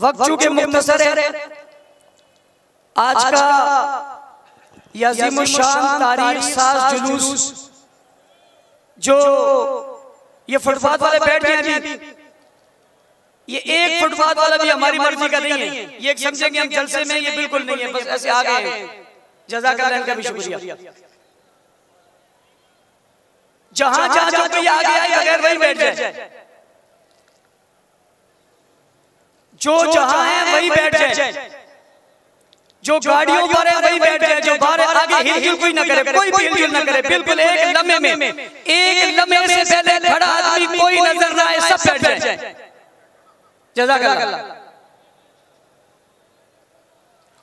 वक्त चूंकि मुख्तसर है, आज का ये अज़ीमुश्शान तारीख साज जुलूस जो ये फुटपाथ वाले बैठ गए अभी, ये एक फुटपाथ वाला भी हमारी मर्जी का नहीं है। ये एक समझेंगे हम जलसे में, ये बिल्कुल नहीं है, बस ऐसे आ गए। जज़ाकल्लाह, इनका भी शुक्रिया। जहां जहां जो कोई आ गया बगैर वही बैठ जाए, जो जहां है वही बैठ जाए, जो गाड़ियों पर है वही बैठ जाए, जो बाहर आगे हिलजुल कोई ना करे, कोई भी हिलजुल ना करे, बिल्कुल एक लम्हे में, एक लम्हे से पहले खड़ा आदमी कोई नजर ना आए, सब बैठ जाए। जज़ाकल्लाह।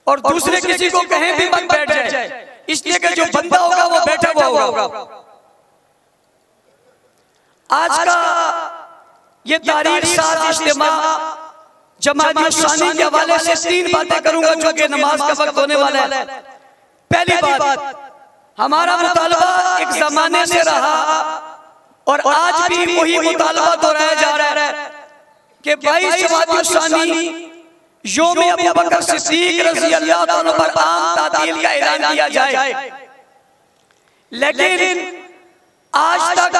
और दूसरे किसी को कहीं भी मत बैठ जाए, इसलिए कि जो बंदा होगा वो बैठा हुआ होगा। आज का ये तारीख साज इज्तिमा जमात-ए-इस्लामी के हवाले से 3 बातें करूंगा जो कि नमाज का वक्त होने वाला है। पहली बात, हमारा मुतालबा एक जमाने से रहा और आज भी वही मुतालबा दोहराया जा रहा है कि 22 जमात-ए-इस्लामी यौम अबू बकर सिद्दीक रज़ी अल्लाह तआला पर आम तातील का ऐलान किया जाए, लेकिन आज तक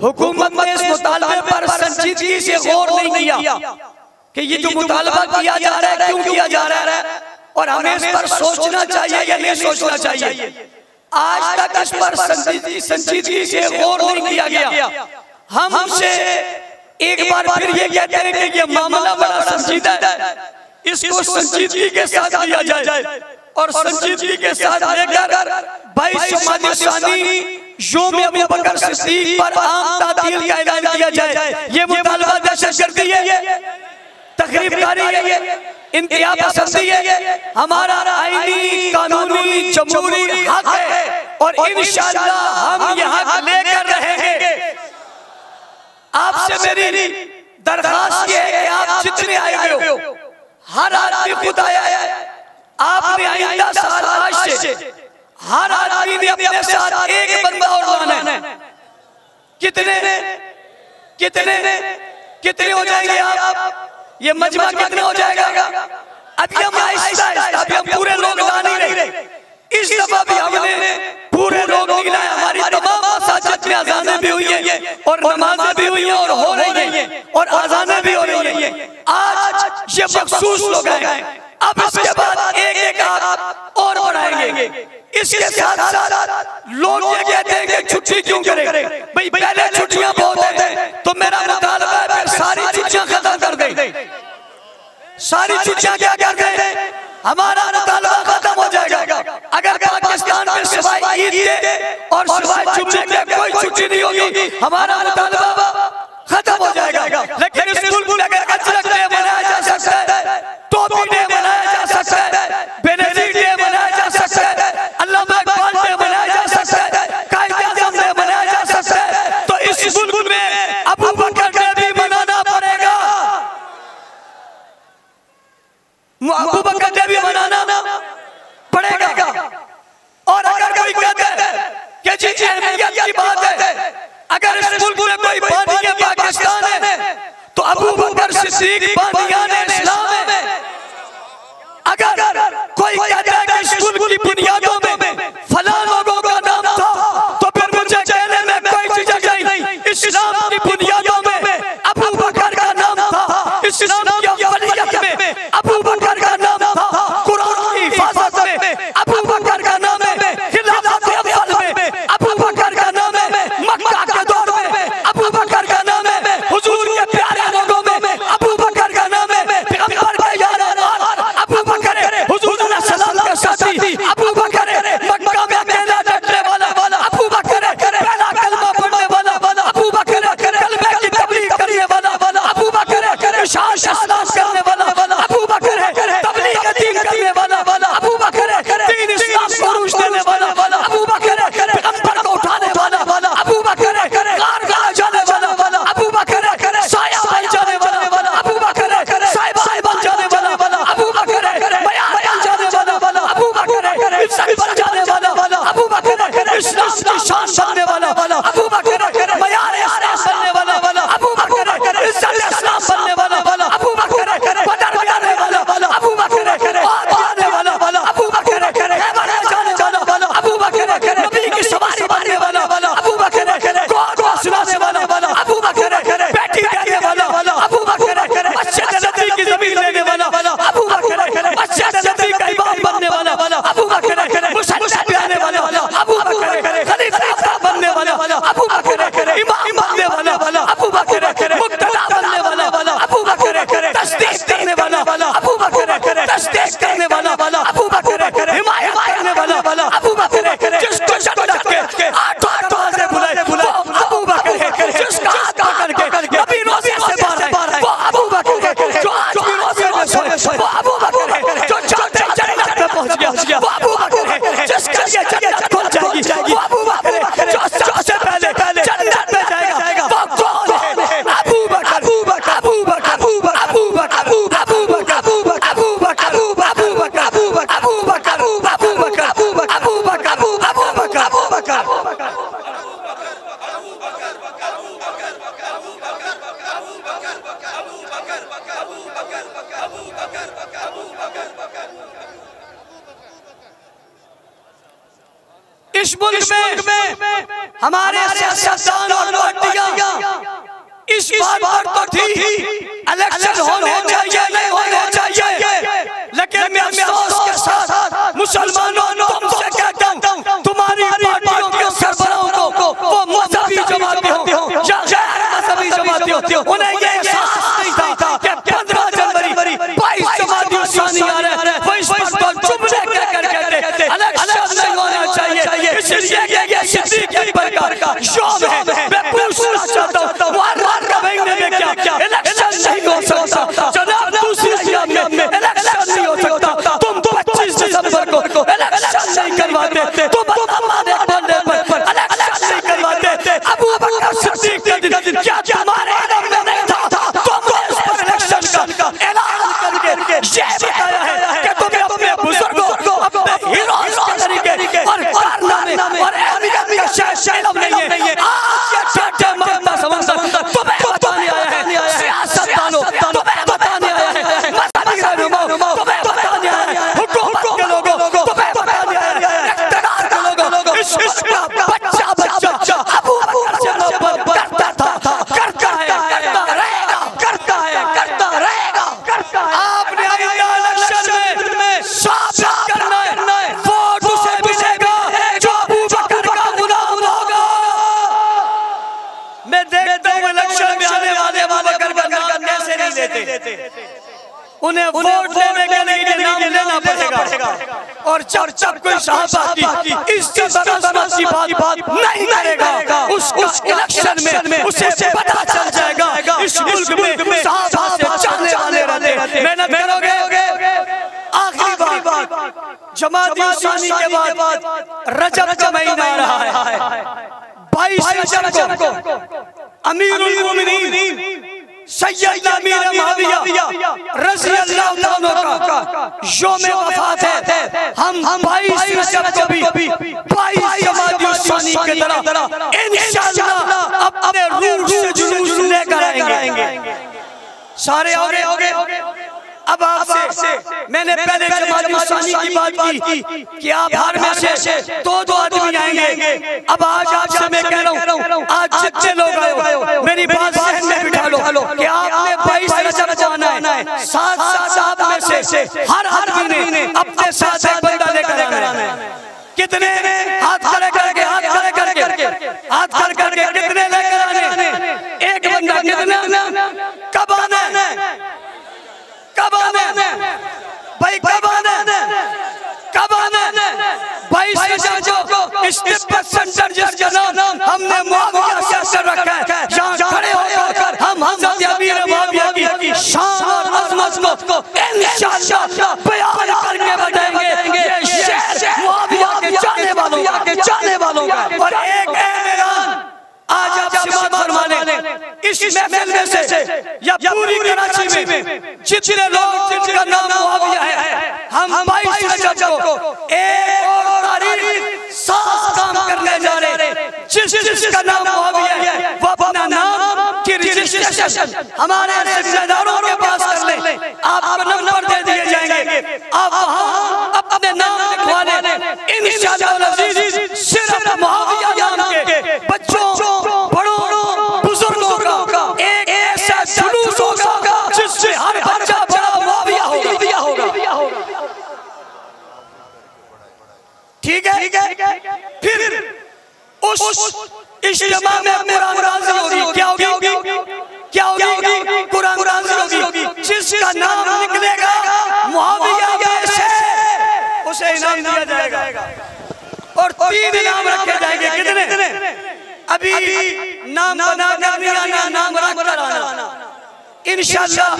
हुकूमत ने इस मुतालबे पर संजीदगी से गौर नहीं किया कि ये जो मुतालबा किया जा रहा है क्यों किया जा रहा है, और हमें इस पर सोचना चाहिए या नहीं सोचना चाहिए। आज तक इस पर संजीदगी से गौर नहीं किया गया। हमसे एक बार फिर ये कहते हैं कि ये मामला बड़ा संजीदा है, इसको संजीदगी के साथ लिया जाए और संजीदगी के साथ लेकर 22 जमात-ए-इस्लामी यौम अबू बकर सिद्दीक पर आम तातील का ऐलान किया जाए। ये मुतालबा दहशतगर्दी है, तखरीबकारी है, इंतहा पसंदी है, हमारा आईनी कानूनी जमहूरी हक है और इंशाअल्लाह हम ये हक लेकर रहेंगे। आपसे मेरी दरखास्त ये है कि आप जितने आए हुए हो, हर आदमी खुद आया है, आपने आइंदा साल आज से हर आदमी ने अपने साथ एक बंदा और लाना है। कितने कितने हो जाएंगे आप? ये मजमा कितना हो जाएगा? अभी हम आहिस्ता-आहिस्ता, अभी हम पूरे लोग ला नहीं रहे। इस दफा भी हमने पूरे लोग नहीं लाए। हमारी तमाम मसाजिद में अज़ानें भी हुई हैं और नमाजें भी हुई हैं और हो रही हैं और अज़ानें भी हो रही हैं। आज ये मखसूस लोग हैं, अब इसके बाद एक आप और बढ़ाएंगे। इसके साथ साथ लोग ये कहते हैं कि छुट्टी क्यों करें? भाई पहले छुट्टियां बहुत हैं, तो मेरा मुतालबा है फिर सारी छुट्टियां खत्म कर दें। सारी छुट्टियां क्या कर दें? हमारा मुतालबा खत्म हो जाएगा। अगर पाकिस्तान में सिवाय ईद के और सिवाय जुम्मे के कोई छुट्टी नहीं होगी, हमारा मुतालबा खत्म हो जाएगा। लेकिन स्कूल में अगर अजरक डे मनाया जा सकता है, टोपी डे मनाया जा सकता है, बेनजीर डे मनाया जा सकता है, अल्लामा इकबाल डे मनाया जा सकता है, कायद-ए-आज़म डे मनाया जा सकता है, तो इस मुल्क में अबू बकर डे भी मनाना पड़ेगा। अबू बकर डे भी मनाना पड़ेगा। और अगर कोई कहता है कि जी अहमियत की बात है, अगर इस मुल्क में कोई बानी पाकिस्तान है तो अबू बकर सिद्दीक बानियाने इस्लाम है। अगर कोई कहता है कि इस मुल्क की बुनियादों में फलां लोगों का नाम था, तो फिर मुझे कहने में कोई झिझक नहीं। इस्लाम की बुनियादों में अबू बकर का नाम था, इस्लाम की अव्वलियत में अबू बकर का नाम था, कुरान की हिफाजत में अबू बकर का नाम है, खिलाफत अव्वल में अबू बकर का नाम है, मक्का के दौर में अबू बकर का नाम है, हुजूर के प्यारे लोगों में अबू बकर का नाम है। हाथ पकड़ के नबी रोज़े से बाहर है वो अबू बकर है। जो आज भी रोज़े में सोए वो अबू बकर है। जो चाहते जन्नत में पहुंच गया वो अबू बकर है। जिसके लिए जन्नत खुल जाएगी वो अबू बकर है। जो सबसे पहले जन्नत में जाएगा वो कौन है? अबू बकर, अबू बकर, अबू बकर, अबू बकर, अबू बकर, अबू बकर, अबू बकर, अबू बकर, अबू बकर, अबू बकर, अबू बकर, अबू बकर, अबू बकर, अबू बकर, अबू बकर, अबू बकर। इस मुल्क में हमारे सियासतदान और पार्टियां इस बात पर तो थी इलेक्शन होने चाहिए नहीं होने चाहिए, लेकिन मैं अफसोस के साथ मुसलमानों तुमसे कहता हूं तुम्हारी पार्टियों के सरबराहों को वो मजहबी जमाती हो या गैर मजहबी जमाती हो उन्हें ये एहसास नहीं था कि 15 जनवरी 22 जमाती सानी आ रहा है। वो इस पर तो जुमले कहकर कहते इलेक्शन नहीं होना चाहिए, इसलिए ये सिद्दीक अकबर का यौम है। मैं पूछना चाहता हूं मुहर्रम का महीने में क्या इलेक्शन नहीं हो सकता? जनाब दूसरे अय्याम में इलेक्शन नहीं हो सकता। तुम 25 दिसंबर को इलेक्शन नहीं करवाते, तुम हमारे बंदे पर इलेक्शन नहीं करवाते। अबू बकर सिद्दीक का दिन क्या तुम्हारे इल्म में नहीं था? तुमने इस पर इलेक्शन का ऐलान करके ये बताया है कि तुम्हें अपने बुजुर्गों को अपने हीरोज के तरीके और कारनामे और अहमियत का शायद इल्म नहीं है। आज ये छठे मरतबा समंदर तुम्हें बताने आया है, सियासतदानों तुम्हें बताने आया है, मजहबी रहनुमाओं तुम्हें बताने आया है, हुकूमत के लोगों तुम्हें बताने आया है, इख्तियार के लोगों इस बच्चा अबू बकर से मोहब्बत करता था, करता है, करता रहेगा, करता है, करता रहेगा, करता है। आपने इलेक्शन में साबित करना है वोट उसे मिलेगा जो अबू बकर का गुलाम होगा। मैं देखता हूं इलेक्शन में आने वाले अबू बकर का नाम कैसे नहीं लेते, उन्हें वोट लेने के लिए नाम लेना पड़ेगा। और जब कोई सहाबा की इज्जत की बात नहीं करेगा उसका इलेक्शन में उसे पता चल जाएगा इस मुल्क में सहाबा से चलने वाले रहते। मेहनत करोगे। आखिरी बात, जमात इस्लामी के बाद रजब का महीना आ रहा है। 22 रजब को अमीरुल मोमिनीन सैयदना अमीर मुआविया रज़ी अल्लाह तआला का यौम वफात है। हम 22 रजब को भी 22 जमात इस्लामी की तरह इंशाअल्लाह अपने रूह से जुलूस लेकर आएंगे। सारे आगे अब आपसे मैंने पहले जमात इस्लामी की बात की कि आप हर में से 2-2 आदमी आएंगे। अब आज आपसे मैं कह रहा हूँ आज जितने लोग आए मेरी बात सहन में बिठा लो कि आपने 22 रजब जाना है। 7 आप में से हर आदमी ने अपने साथ एक बंदा लेकर आना है। कितने हाथ खड़े करके हाथ खड़े करके हाथ खड़े करके कितने लेकर आने? एक बंदा। कितना? कब आना है? कब आना भाई? कब आना? कब आना? 22 रजब को इस्तिक़बाल सेंटर जिसका नाम हमने मुआविया से रखा है, यहाँ खड़े होकर हम हज़रत अमीर मुआविया की शान और अज़मत को इंशाअल्लाह बयान करके बताएंगे। ये शेर मुआविया के चाहने वालों का। और एक ऐलान आज आप बात फरमा लें इस महफिल में से या पूरी कराची में जितने लोग जिनका नाम मुआविया है, हम 22 रजब को एक और तारीख साथ काम करने जा रहे हैं। जिसका नाम मुआविया है वो अपना नाम की रजिस्ट्रेशन हमारे रिश्तेदारों के पास कर लें। आपको नंबर दे दिए जाएंगे, आप वहाँ अपने नाम लिखवा लें। इंशाअल्लाह अज़ीज़ सिर्फ मुआविया नाम के बच्चों बड़ों बुजुर्गों का एक ऐसा जुलूस होगा जिससे हर बच्चा बड़ा मुआविया होगा। ठीक है। फिर उस इज्तिमा में कुरान नाज़िल होगी। क्या होगी? कुरान नाज़िल होगी। जिसका नाम निकलेगा मुआविया में से उसे इनाम दिया जाएगा। और 3 इनाम रखे जाएंगे। कितने? अभी नाम बना कर नहीं आना, नाम रख कर आना। इंशाअल्लाह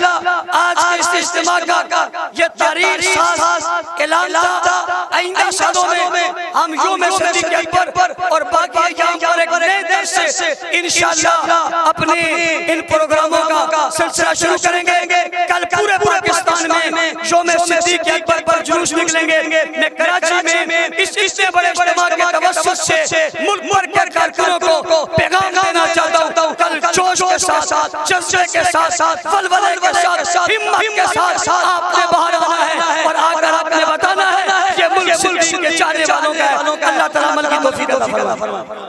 आज के इस इज्तिमा का ये तारीख साज ऐलान था। आइंदा सालों में हम यौम सदी के अकबर और बाकी अय्याम पर एक नए दर्स से इंशाअल्लाह अपने इन प्रोग्रामों का सिलसिला शुरू करेंगे। कल पूरे पाकिस्तान में यौम सदी के अकबर पर जुलूस निकलेंगे। मैं कराची में इस बड़े इज्तिमा के तवस्सुत से मुल्क भर के कारकुनों को पैगाम देना चाहता हूँ। कल जोश के साथ, जज्बे के साथ, वलवले के साथ, हिम्मत के साथ आपने बाहर आना है और आकर आपने बताना है ये मुल्क सिद्दीक के चाहने वालों का है। अल्लाह ताला अमल की तौफीक अता फरमाए।